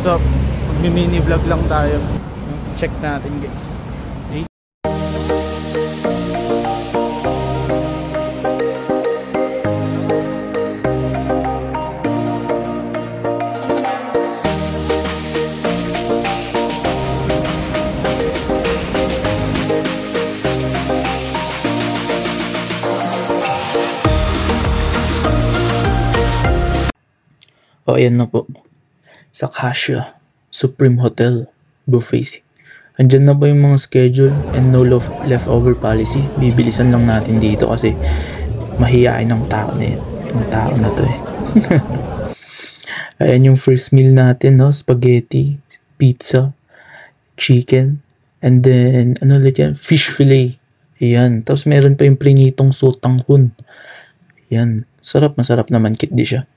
up? Mag-mini vlog lang tayo. Check natin guys. O ayan na po, sa Cassia Supreme Hotel Buffet. Andyan na po yung mga schedule and no leftover policy. Bibilisan lang natin dito kasi mahihain ng tao na yun. Yung tao na to eh. Ayan yung first meal natin, no? Spaghetti, pizza, chicken, and then ano ulit yan? Fish fillet. Ayan. Tapos meron pa yung prinitong sotanghon. Ayan. Sarap, masarap naman. Kit di siya.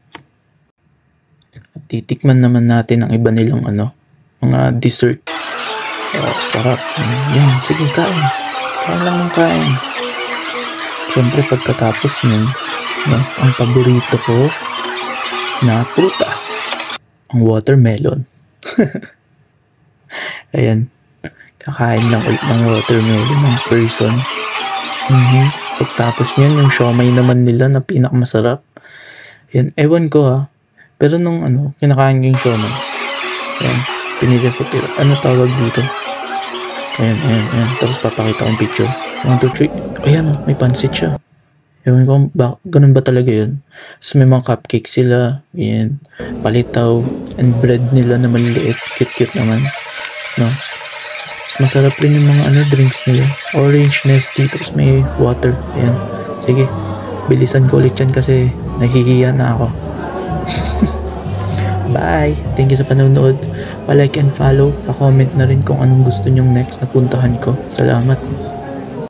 At titikman naman natin ang iba nilang mga dessert. Oh, sarap. Yan, sige, kain. Kain lang ng kain. Siyempre pagkatapos nun, ang paborito ko na prutas, ang watermelon. Ayan, kakain lang ulit ng watermelon ng person. Pagtapos nyan, yung siomay naman nila na pinakamasarap. Yan, ewan ko ha. Pero nung kinakain ko yung siomay, ayan, pinili sa pira. Ano tawag dito? Ayan. Tapos papakita ko yung picture. 1, 2, 3. Ayan may pansit siya. Ewan ko, ganun ba talaga yun? Tapos may mga cupcake sila. Ayan, palitaw. And bread nila na maliliit. Cute naman. No? Tapos masarap rin yung mga drinks nila. Orange, Nestea. Tapos may water. Ayan. Sige, bilisan ko ulit yan kasi nahihiya na ako. Bye! Thank you sa panonood. Pa-like and follow. Pa-comment na rin kung anong gusto nyong next na puntahan ko. Salamat!